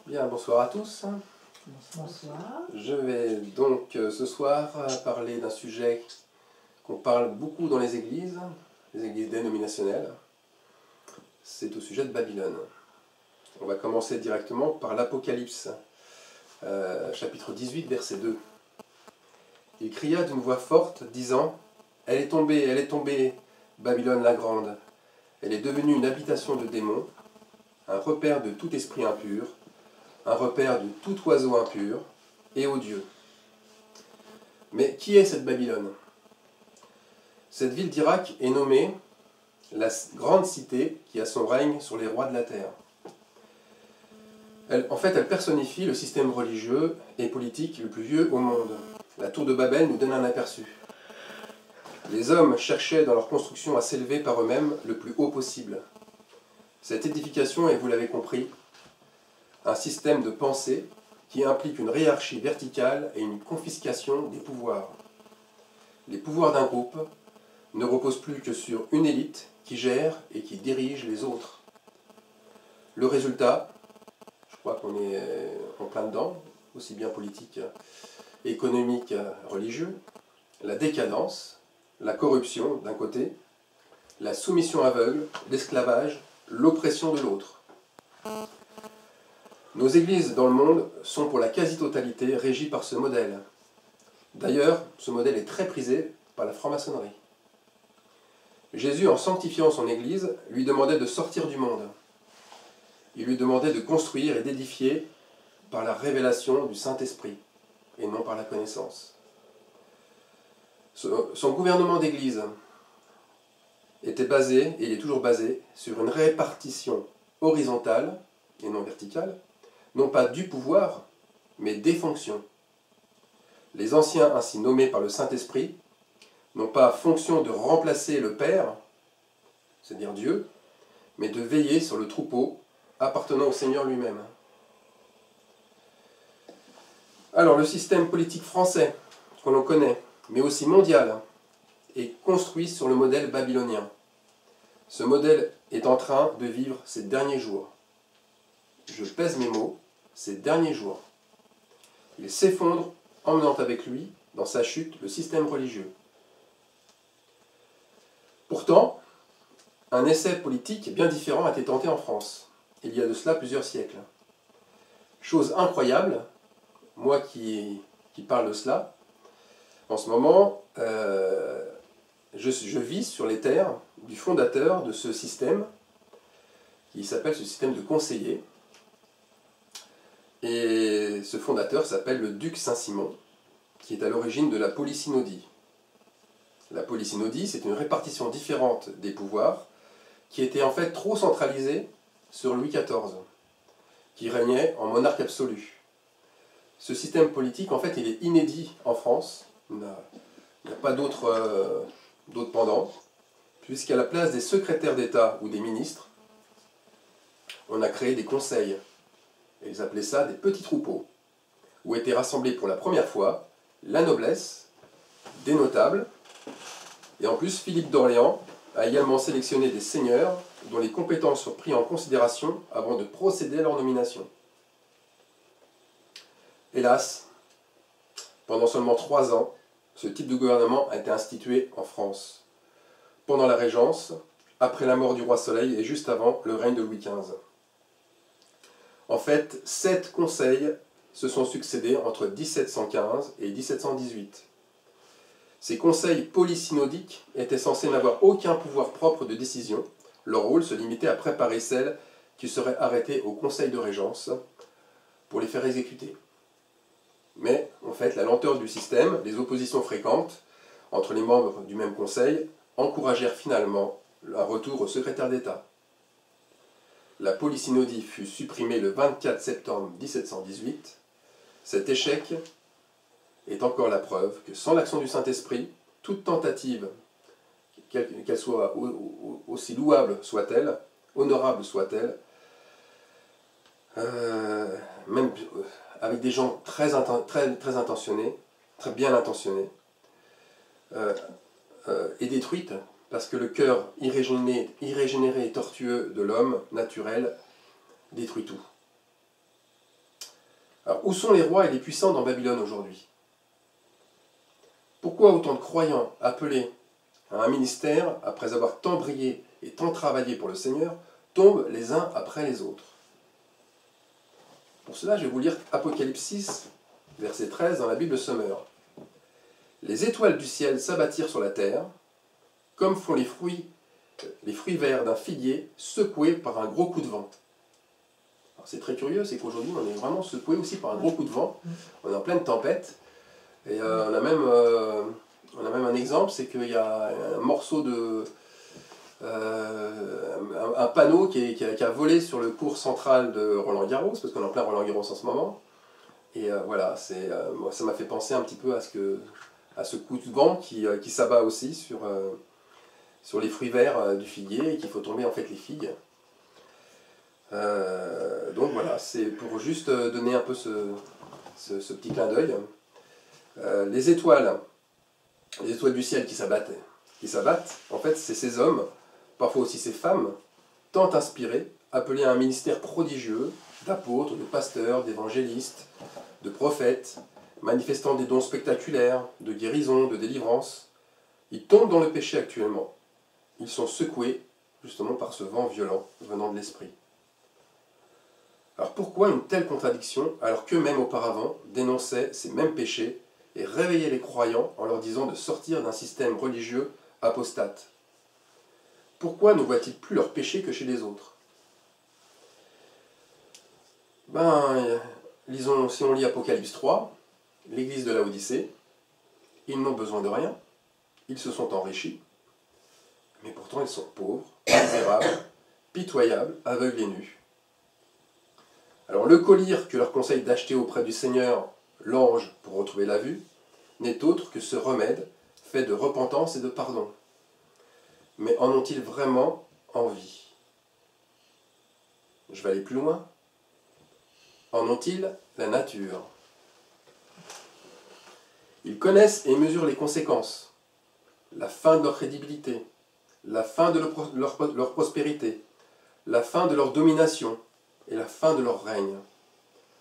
Bien, bonsoir à tous. Bonsoir. Je vais donc ce soir parler d'un sujet qu'on parle beaucoup dans les églises dénominationnelles. C'est au sujet de Babylone. On va commencer directement par l'Apocalypse, chapitre 18, verset 2. Il cria d'une voix forte, disant « Elle est tombée, Babylone la grande. Elle est devenue une habitation de démons, un repère de tout esprit impur, un repère de tout oiseau impur et odieux. » Mais qui est cette Babylone? Cette ville d'Irak est nommée la grande cité qui a son règne sur les rois de la terre. Elle personnifie le système religieux et politique le plus vieux au monde. La tour de Babel nous donne un aperçu. Les hommes cherchaient dans leur construction à s'élever par eux-mêmes le plus haut possible. Cette édification est, vous l'avez compris, un système de pensée qui implique une hiérarchie verticale et une confiscation des pouvoirs. Les pouvoirs d'un groupe ne reposent plus que sur une élite qui gère et qui dirige les autres. Le résultat, je crois qu'on est en plein dedans, aussi bien politique, économique, religieux, la décadence, la corruption d'un côté, la soumission aveugle, l'esclavage, l'oppression de l'autre. Nos églises dans le monde sont pour la quasi-totalité régies par ce modèle. D'ailleurs, ce modèle est très prisé par la franc-maçonnerie. Jésus, en sanctifiant son église, lui demandait de sortir du monde. Il lui demandait de construire et d'édifier par la révélation du Saint-Esprit, et non par la connaissance. Son gouvernement d'église était basé, et il est toujours basé, sur une répartition horizontale, et non verticale, non pas du pouvoir, mais des fonctions. Les anciens ainsi nommés par le Saint-Esprit n'ont pas fonction de remplacer le Père, c'est-à-dire Dieu, mais de veiller sur le troupeau appartenant au Seigneur lui-même. Alors, le système politique français, que l'on connaît, mais aussi mondial, est construit sur le modèle babylonien. Ce modèle est en train de vivre ses derniers jours. Je pèse mes mots, ces derniers jours. Il s'effondre, emmenant avec lui, dans sa chute, le système religieux. Pourtant, un essai politique bien différent a été tenté en France, il y a de cela plusieurs siècles. Chose incroyable, moi qui parle de cela, en ce moment, je vis sur les terres du fondateur de ce système, qui s'appelle ce système de conseillers. Et ce fondateur s'appelle le duc Saint-Simon, qui est à l'origine de la polysynodie. La polysynodie, c'est une répartition différente des pouvoirs, qui était en fait trop centralisée sur Louis XIV, qui régnait en monarque absolu. Ce système politique, en fait, il est inédit en France. Il n'y a pas d'autre pendant, puisqu'à la place des secrétaires d'État ou des ministres, on a créé des conseils. Et ils appelaient ça des petits troupeaux, où étaient rassemblés pour la première fois la noblesse, des notables, et en plus Philippe d'Orléans a également sélectionné des seigneurs dont les compétences sont prises en considération avant de procéder à leur nomination. Hélas, pendant seulement 3 ans, ce type de gouvernement a été institué en France, pendant la Régence, après la mort du roi Soleil et juste avant le règne de Louis XV. En fait, 7 conseils se sont succédés entre 1715 et 1718. Ces conseils polysynodiques étaient censés n'avoir aucun pouvoir propre de décision. Leur rôle se limitait à préparer celles qui seraient arrêtées au conseil de régence pour les faire exécuter. Mais, en fait, la lenteur du système, les oppositions fréquentes entre les membres du même conseil encouragèrent finalement un retour au secrétaire d'État. La polysynodie fut supprimée le 24 septembre 1718. Cet échec est encore la preuve que sans l'action du Saint-Esprit, toute tentative, qu'elle soit aussi louable soit-elle, honorable soit-elle, même avec des gens très intentionnés, très bien intentionnés, est détruite parce que le cœur irrégénéré et tortueux de l'homme naturel détruit tout. Alors, où sont les rois et les puissants dans Babylone aujourd'hui? Pourquoi autant de croyants appelés à un ministère, après avoir tant brillé et tant travaillé pour le Seigneur, tombent les uns après les autres? Pour cela, je vais vous lire Apocalypse 6, verset 13 dans la Bible Summer. Les étoiles du ciel s'abattirent sur la terre, comme font les fruits verts d'un figuier secoués par un gros coup de vent. C'est très curieux, c'est qu'aujourd'hui on est vraiment secoué aussi par un gros coup de vent. On est en pleine tempête. Et on a même un exemple, c'est qu'il y a un morceau de... un panneau qui a volé sur le cours central de Roland-Garros, parce qu'on est en plein Roland-Garros en ce moment. Et voilà, moi, ça m'a fait penser un petit peu à ce coup de vent qui s'abat aussi sur les fruits verts du figuier et qu'il faut tomber en fait les figues. Donc voilà, c'est pour juste donner un peu ce petit clin d'œil. Les étoiles du ciel qui s'abattent, en fait c'est ces hommes, parfois aussi ces femmes, tant inspirés, appelés à un ministère prodigieux, d'apôtres, de pasteurs, d'évangélistes, de prophètes, manifestant des dons spectaculaires, de guérison, de délivrance. Ils tombent dans le péché actuellement. Ils sont secoués justement par ce vent violent venant de l'esprit. Alors pourquoi une telle contradiction alors qu'eux-mêmes auparavant dénonçaient ces mêmes péchés et réveillaient les croyants en leur disant de sortir d'un système religieux apostate? Pourquoi ne voient-ils plus leurs péchés que chez les autres? Si on lit Apocalypse 3, l'église de Laodicée, ils n'ont besoin de rien, ils se sont enrichis, mais pourtant ils sont pauvres, misérables, pitoyables, aveugles et nus. Alors le collier que leur conseille d'acheter auprès du Seigneur, l'ange, pour retrouver la vue, n'est autre que ce remède fait de repentance et de pardon. Mais en ont-ils vraiment envie? Je vais aller plus loin. En ont-ils la nature? Ils connaissent et mesurent les conséquences, la fin de leur crédibilité, la fin de leur prospérité, la fin de leur domination et la fin de leur règne.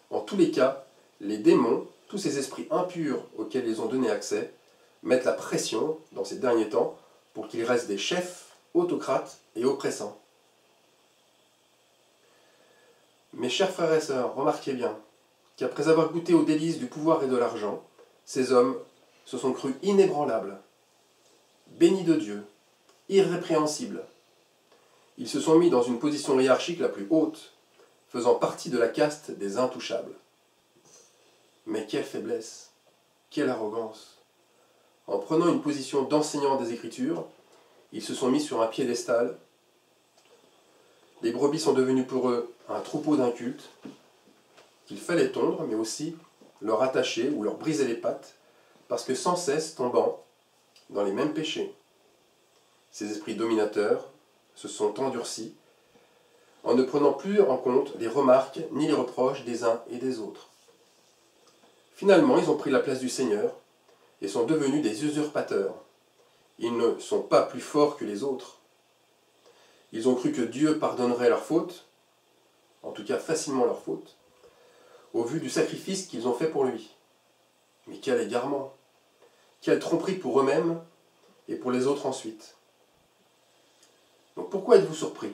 En tous les cas, les démons, tous ces esprits impurs auxquels ils ont donné accès, mettent la pression, dans ces derniers temps, pour qu'ils restent des chefs, autocrates et oppressants. Mes chers frères et sœurs, remarquez bien qu'après avoir goûté aux délices du pouvoir et de l'argent, ces hommes se sont crus inébranlables, bénis de Dieu, irrépréhensibles. Ils se sont mis dans une position hiérarchique la plus haute, faisant partie de la caste des intouchables. Mais quelle faiblesse, quelle arrogance! En prenant une position d'enseignant des Écritures, ils se sont mis sur un piédestal. Les brebis sont devenues pour eux un troupeau d'incultes qu'il fallait tondre, mais aussi leur attacher ou leur briser les pattes, parce que sans cesse tombant dans les mêmes péchés. Ces esprits dominateurs se sont endurcis en ne prenant plus en compte les remarques ni les reproches des uns et des autres. Finalement, ils ont pris la place du Seigneur et sont devenus des usurpateurs. Ils ne sont pas plus forts que les autres. Ils ont cru que Dieu pardonnerait leurs fautes, en tout cas facilement leurs fautes, au vu du sacrifice qu'ils ont fait pour lui. Mais quel égarement! Quelle tromperie pour eux-mêmes et pour les autres ensuite. Donc pourquoi êtes-vous surpris?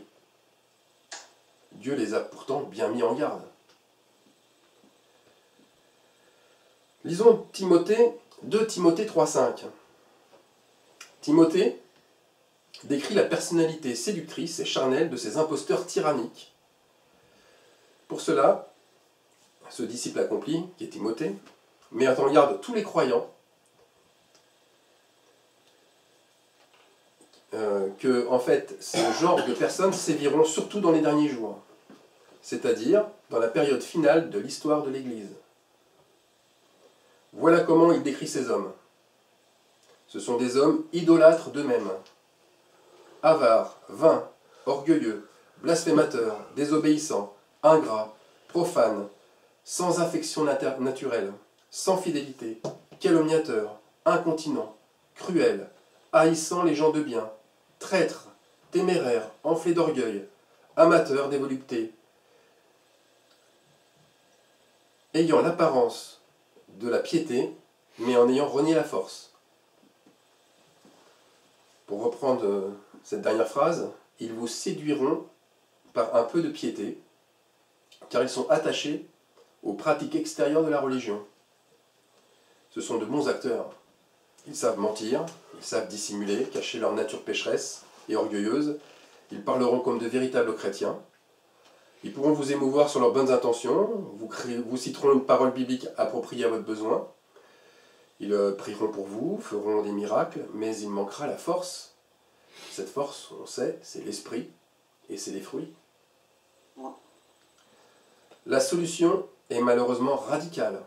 Dieu les a pourtant bien mis en garde. Lisons 2 Timothée 3,5. Timothée décrit la personnalité séductrice et charnelle de ces imposteurs tyranniques. Pour cela, ce disciple accompli, qui est Timothée, met en garde tous les croyants que, en fait, ce genre de personnes séviront surtout dans les derniers jours, c'est-à-dire dans la période finale de l'histoire de l'Église. Voilà comment il décrit ces hommes. Ce sont des hommes idolâtres d'eux-mêmes, avares, vains, orgueilleux, blasphémateurs, désobéissants, ingrats, profanes, sans affection naturelle, sans fidélité, calomniateurs, incontinents, cruels, haïssant les gens de bien, traîtres, téméraires, enflés d'orgueil, amateurs des voluptés, ayant l'apparence de la piété, mais en ayant renié la force. Pour reprendre cette dernière phrase, ils vous séduiront par un peu de piété, car ils sont attachés aux pratiques extérieures de la religion. Ce sont de bons acteurs. Ils savent mentir, ils savent dissimuler, cacher leur nature pécheresse et orgueilleuse. Ils parleront comme de véritables chrétiens. Ils pourront vous émouvoir sur leurs bonnes intentions, vous citeront une parole biblique appropriée à votre besoin. Ils prieront pour vous, feront des miracles, mais il manquera la force. Cette force, on sait, c'est l'esprit et c'est les fruits. La solution est malheureusement radicale.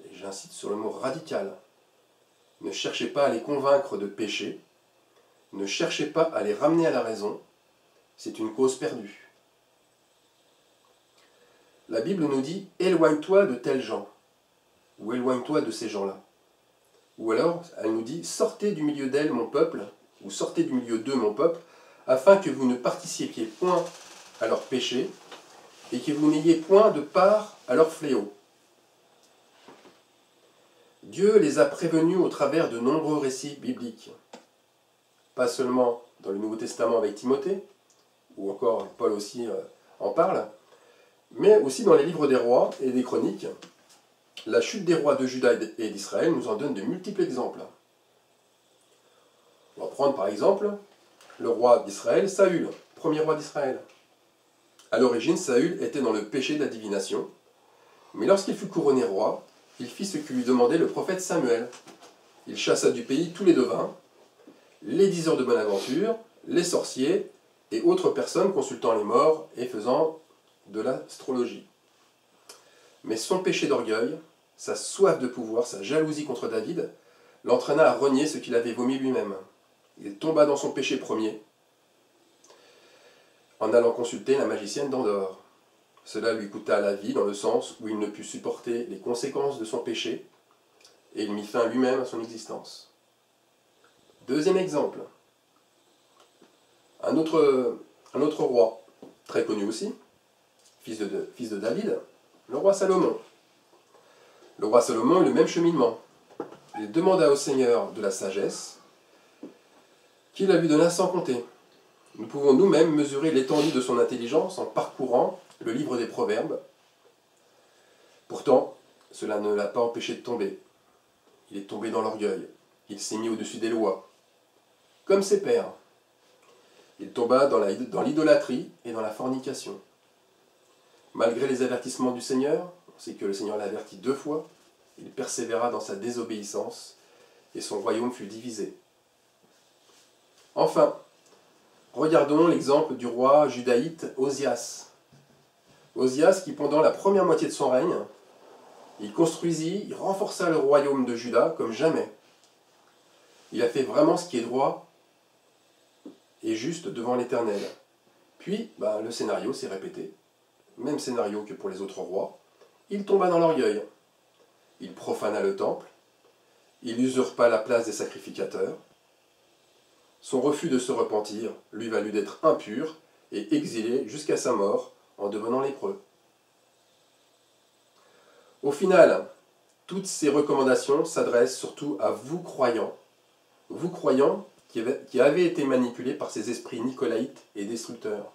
Et j'insiste sur le mot radical. Ne cherchez pas à les convaincre de péché. Ne cherchez pas à les ramener à la raison. C'est une cause perdue. La Bible nous dit « Éloigne-toi de tels gens » ou « Éloigne-toi de ces gens-là ». Ou alors, elle nous dit « Sortez du milieu d'elle, mon peuple » ou « Sortez du milieu d'eux, mon peuple » afin que vous ne participiez point à leurs péchés et que vous n'ayez point de part à leurs fléaux. Dieu les a prévenus au travers de nombreux récits bibliques. Pas seulement dans le Nouveau Testament avec Timothée, ou encore Paul aussi en parle, mais aussi dans les livres des rois et des chroniques. La chute des rois de Juda et d'Israël nous en donne de multiples exemples. On va prendre par exemple le roi d'Israël, Saül, premier roi d'Israël. À l'origine, Saül était dans le péché de la divination, mais lorsqu'il fut couronné roi, il fit ce que lui demandait le prophète Samuel. Il chassa du pays tous les devins, les diseurs de bonne aventure, les sorciers et autres personnes consultant les morts et faisant de l'astrologie. Mais son péché d'orgueil, sa soif de pouvoir, sa jalousie contre David, l'entraîna à renier ce qu'il avait vomi lui-même. Il tomba dans son péché premier, en allant consulter la magicienne d'Endor. Cela lui coûta la vie dans le sens où il ne put supporter les conséquences de son péché, et il mit fin lui-même à son existence. Deuxième exemple. Un autre roi, très connu aussi, fils de David, le roi Salomon. Le roi Salomon eut le même cheminement. Il demanda au Seigneur de la sagesse, qu'il la lui donna sans compter. Nous pouvons nous-mêmes mesurer l'étendue de son intelligence en parcourant le livre des Proverbes. Pourtant, cela ne l'a pas empêché de tomber. Il est tombé dans l'orgueil. Il s'est mis au-dessus des lois, comme ses pères. Il tomba dans l'idolâtrie et dans la fornication. Malgré les avertissements du Seigneur, on sait que le Seigneur l'a averti 2 fois, il persévéra dans sa désobéissance et son royaume fut divisé. Enfin, regardons l'exemple du roi judaïte Osias. Osias qui, pendant la première moitié de son règne, il renforça le royaume de Juda comme jamais. Il a fait vraiment ce qui est droit et juste devant l'Éternel. Puis, le scénario s'est répété. Même scénario que pour les autres rois. Il tomba dans l'orgueil. Il profana le temple. Il usurpa la place des sacrificateurs. Son refus de se repentir lui valut d'être impur et exilé jusqu'à sa mort en devenant lépreux. Au final, toutes ces recommandations s'adressent surtout à vous croyants qui avez été manipulés par ces esprits nicolaïtes et destructeurs.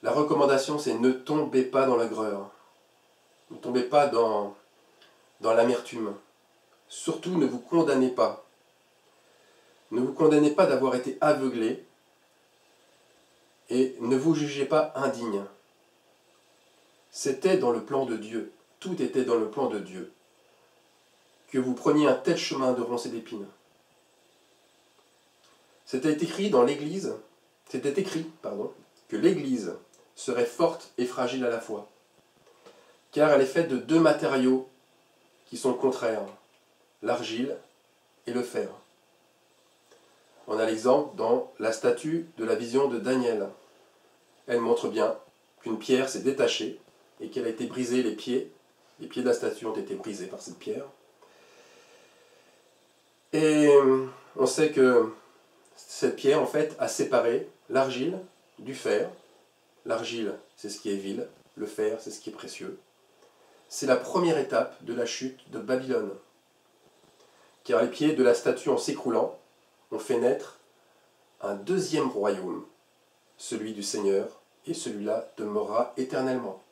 La recommandation, c'est ne tombez pas dans l'aigreur. Ne tombez pas dans l'amertume. Surtout, ne vous condamnez pas. Ne vous condamnez pas d'avoir été aveuglé et ne vous jugez pas indigne. C'était dans le plan de Dieu. Tout était dans le plan de Dieu. Que vous preniez un tel chemin de ronces et d'épines. C'était écrit que l'Église serait forte et fragile à la fois, car elle est faite de 2 matériaux qui sont contraires, l'argile et le fer. On a l'exemple dans la statue de la vision de Daniel. Elle montre bien qu'une pierre s'est détachée et qu'elle a été brisée, les pieds de la statue ont été brisés par cette pierre. Et on sait que cette pierre, en fait, a séparé l'argile du fer. L'argile, c'est ce qui est vil, le fer, c'est ce qui est précieux. C'est la première étape de la chute de Babylone. Car les pieds de la statue en s'écroulant ont fait naître un deuxième royaume, celui du Seigneur, et celui-là demeurera éternellement.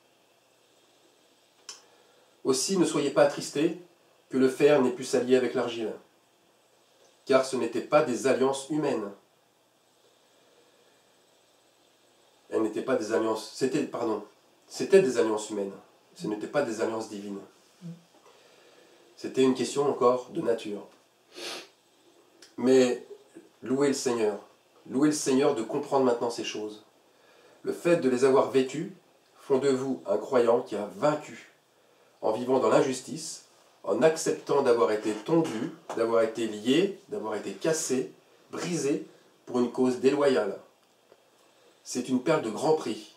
Aussi ne soyez pas attristés que le fer n'ait pu s'allier avec l'argile, car ce n'étaient pas des alliances humaines. Elles n'étaient pas des alliances... C'était des alliances humaines, ce n'étaient pas des alliances divines. C'était une question encore de nature. Mais louez le Seigneur de comprendre maintenant ces choses. Le fait de les avoir vêtues font de vous un croyant qui a vaincu, en vivant dans l'injustice, en acceptant d'avoir été tondu, d'avoir été lié, d'avoir été cassé, brisé pour une cause déloyale. C'est une perle de grand prix.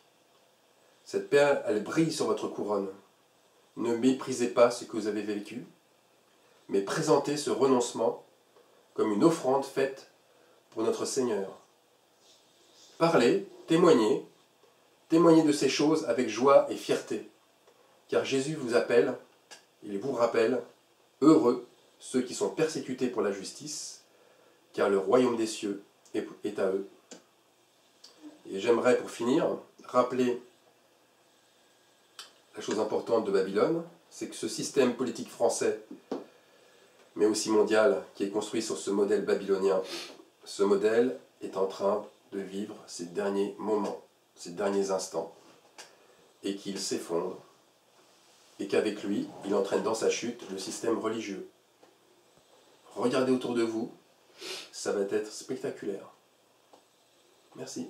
Cette perle, elle brille sur votre couronne. Ne méprisez pas ce que vous avez vécu, mais présentez ce renoncement comme une offrande faite pour notre Seigneur. Parlez, témoignez de ces choses avec joie et fierté, car Jésus vous appelle, il vous rappelle, heureux ceux qui sont persécutés pour la justice, car le royaume des cieux est à eux. Et j'aimerais, pour finir, rappeler la chose importante de Babylone, c'est que ce système politique français, mais aussi mondial, qui est construit sur ce modèle babylonien, ce modèle est en train de vivre ses derniers moments, ses derniers instants, et qu'il s'effondre, et qu'avec lui, il entraîne dans sa chute le système religieux. Regardez autour de vous, ça va être spectaculaire. Merci.